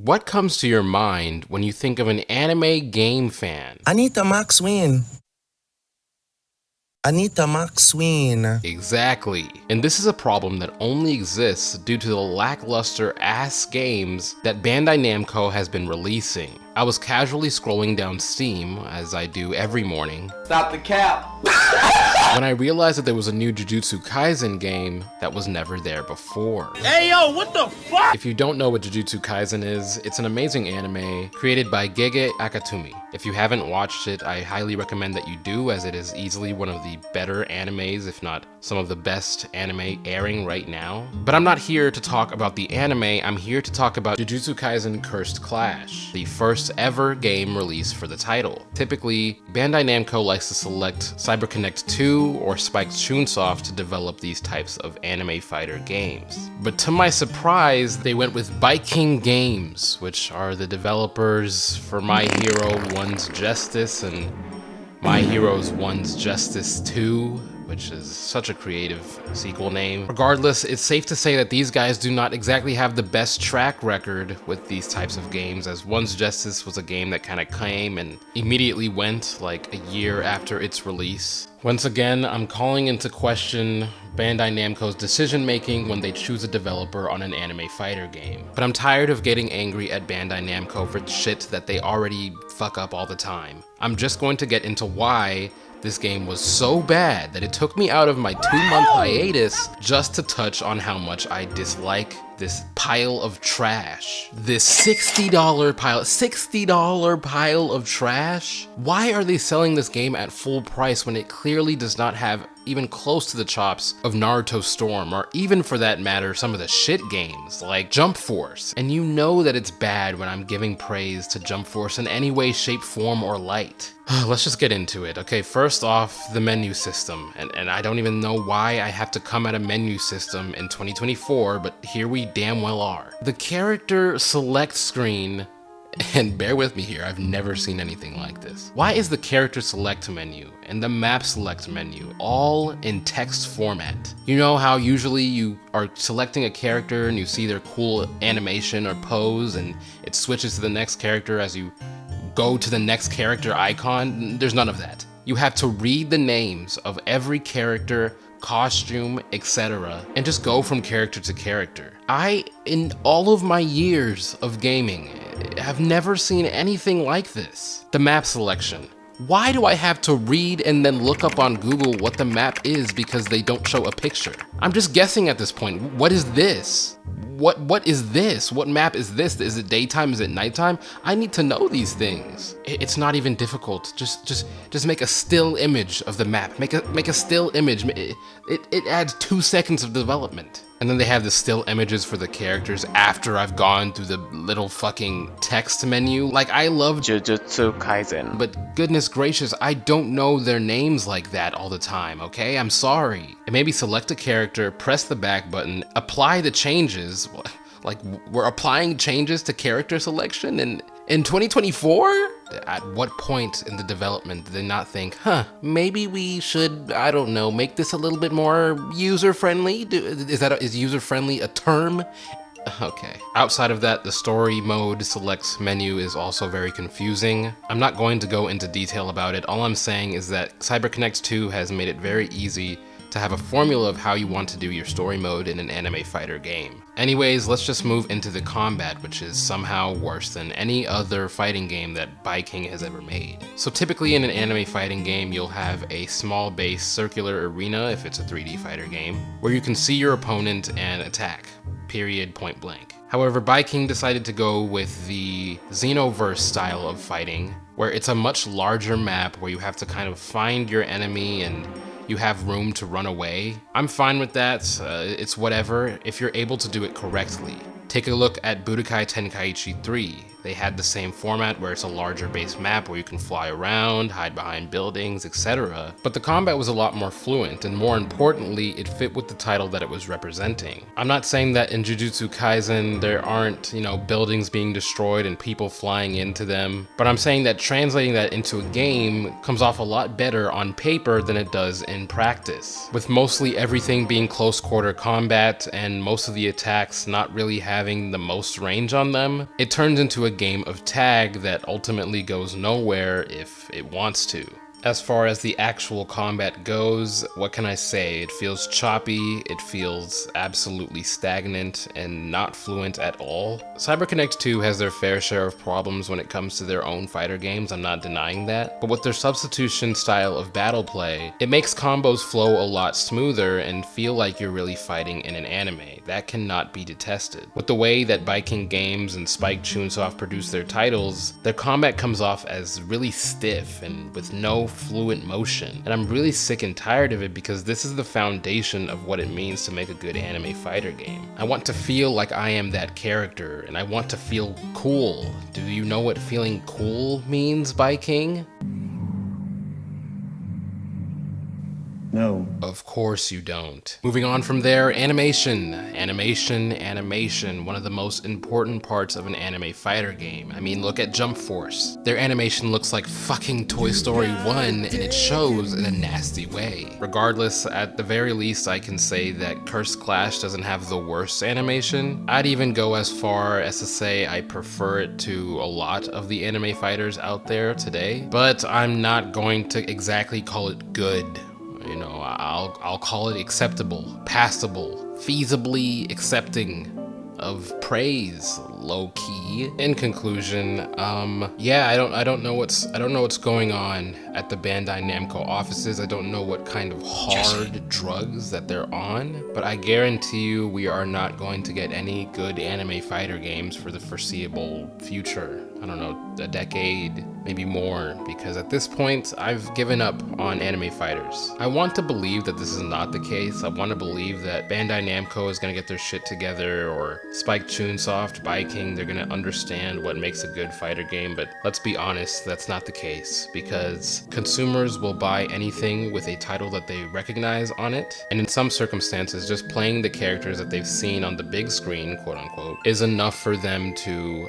What comes to your mind when you think of an anime game fan? Anita Maxwin. Anita Maxwin. Exactly. And this is a problem that only exists due to the lackluster ass games that Bandai Namco has been releasing. I was casually scrolling down Steam, as I do every morning. Stop the cap! When I realized that there was a new Jujutsu Kaisen game that was never there before. Hey yo, what the fuck? If you don't know what Jujutsu Kaisen is, it's an amazing anime created by Gege Akutami. If you haven't watched it, I highly recommend that you do, as it is easily one of the better animes, if not some of the best anime airing right now. But I'm not here to talk about the anime, I'm here to talk about Jujutsu Kaisen Cursed Clash, the first ever game released for the title. Typically, Bandai Namco likes to select CyberConnect 2 or Spike Chunsoft to develop these types of anime fighter games. But to my surprise, they went with Byking Games, which are the developers for My Hero One's Justice and My Heroes One's Justice 2, which is such a creative sequel name. Regardless, it's safe to say that these guys do not exactly have the best track record with these types of games, as One's Justice was a game that kind of came and immediately went like a year after its release. Once again, I'm calling into question Bandai Namco's decision making when they choose a developer on an anime fighter game. But I'm tired of getting angry at Bandai Namco for shit that they already fuck up all the time. I'm just going to get into why this game was so bad that it took me out of my 2-month hiatus just to touch on how much I dislike this pile of trash. This $60 pile of trash? Why are they selling this game at full price when it clearly does not have even close to the chops of Naruto Storm, or even for that matter, some of the shit games like Jump Force? And you know that it's bad when I'm giving praise to Jump Force in any way, shape, form, or light. Let's just get into it. Okay, first off, the menu system. And I don't even know why I have to come at a menu system in 2024, but here we damn well are. The character select screen, and bear with me here, I've never seen anything like this. Why is the character select menu and the map select menu all in text format? You know how usually you are selecting a character and you see their cool animation or pose and it switches to the next character as you go to the next character icon? There's none of that. You have to read the names of every character, costume, etc., and just go from character to character. In all of my years of gaming, have never seen anything like this. The map selection. Why do I have to read and then look up on Google what the map is because they don't show a picture? I'm just guessing at this point. What is this? What is this? What map is this? Is it daytime? Is it nighttime? I need to know these things. It's not even difficult. Just make a still image of the map. Make a still image. It adds 2 seconds of development. And then they have the still images for the characters after I've gone through the little fucking text menu. Like, I love Jujutsu Kaisen. but goodness gracious, I don't know their names like that all the time, okay? I'm sorry. And maybe select a character, press the back button, apply the changes. Like, we're applying changes to character selection in 2024? At what point in the development did they not think, maybe we should, I don't know, make this a little bit more user-friendly? Is user-friendly a term? Okay. Outside of that, the story mode selects menu is also very confusing. I'm not going to go into detail about it. All I'm saying is that CyberConnect 2 has made it very easy to have a formula of how you want to do your story mode in an anime fighter game. Anyways, let's just move into the combat, which is somehow worse than any other fighting game that Byking has ever made. So typically in an anime fighting game, you'll have a small base circular arena if it's a 3D fighter game, where you can see your opponent and attack, period, point blank. However, Byking decided to go with the Xenoverse style of fighting, where it's a much larger map where you have to kind of find your enemy and you have room to run away. I'm fine with that, it's whatever, if you're able to do it correctly. Take a look at Budokai Tenkaichi 3. They had the same format where it's a larger base map where you can fly around, hide behind buildings, etc. But the combat was a lot more fluent, and more importantly, it fit with the title that it was representing. I'm not saying that in Jujutsu Kaisen there aren't, buildings being destroyed and people flying into them, but I'm saying that translating that into a game comes off a lot better on paper than it does in practice, with mostly everything being close quarter combat and most of the attacks not really having having the most range on them, it turns into a game of tag that ultimately goes nowhere if it wants to. As far as the actual combat goes, what can I say? It feels choppy, it feels absolutely stagnant and not fluent at all. CyberConnect 2 has their fair share of problems when it comes to their own fighter games, I'm not denying that. But with their substitution style of battle play, it makes combos flow a lot smoother and feel like you're really fighting in an anime. That cannot be detested. With the way that Byking Games and Spike Chunsoft produce their titles, their combat comes off as really stiff and with no fluent motion, and I'm really sick and tired of it because this is the foundation of what it means to make a good anime fighter game. I want to feel like I am that character, and I want to feel cool. Do you know what feeling cool means, Byking? No. Of course you don't. Moving on from there, animation. Animation. One of the most important parts of an anime fighter game. I mean, look at Jump Force. Their animation looks like fucking Toy Story 1, and it shows in a nasty way. Regardless, at the very least, I can say that Cursed Clash doesn't have the worst animation. I'd even go as far as to say I prefer it to a lot of the anime fighters out there today, but I'm not going to exactly call it good. You know, I'll call it acceptable, passable, feasibly accepting of praise, low key. In conclusion, yeah, I don't know what's going on at the Bandai Namco offices. I don't know what kind of hard drugs that they're on, but I guarantee you we are not going to get any good anime fighter games for the foreseeable future. I don't know, a decade, maybe more, because at this point, I've given up on anime fighters. I want to believe that this is not the case. I want to believe that Bandai Namco is going to get their shit together, or Spike Chunsoft, Byking, they're going to understand what makes a good fighter game, but let's be honest, that's not the case, because consumers will buy anything with a title that they recognize on it, and in some circumstances, just playing the characters that they've seen on the big screen, quote unquote, is enough for them to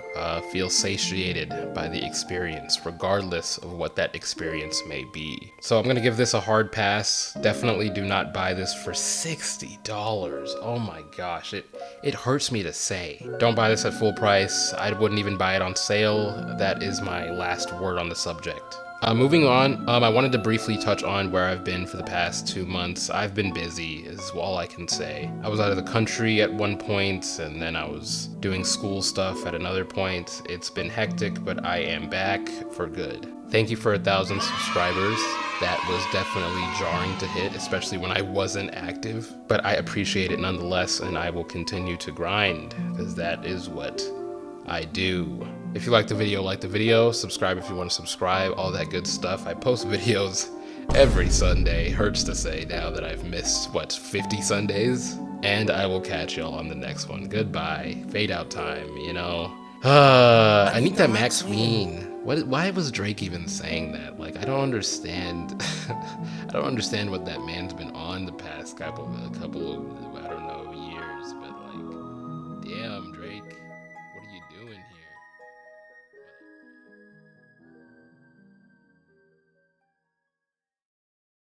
feel satiated by the experience, regardless of what that experience may be. So I'm gonna give this a hard pass. Definitely do not buy this for $60. Oh my gosh, it hurts me to say. Don't buy this at full price. I wouldn't even buy it on sale. That is my last word on the subject. Moving on, I wanted to briefly touch on where I've been for the past 2 months. I've been busy, is all I can say. I was out of the country at one point, and then I was doing school stuff at another point. It's been hectic, but I am back for good. Thank you for 1,000 subscribers. That was definitely jarring to hit, especially when I wasn't active, but I appreciate it nonetheless, and I will continue to grind, because that is what I do. If you like the video, subscribe if you want to subscribe, all that good stuff. I post videos every Sunday. Hurts to say now that I've missed, 50 Sundays? And I will catch y'all on the next one. Goodbye. Fade out time, you know? I need that Max Ween. Why was Drake even saying that? Like, I don't understand. I don't understand what that man's been on the past couple of, I don't know.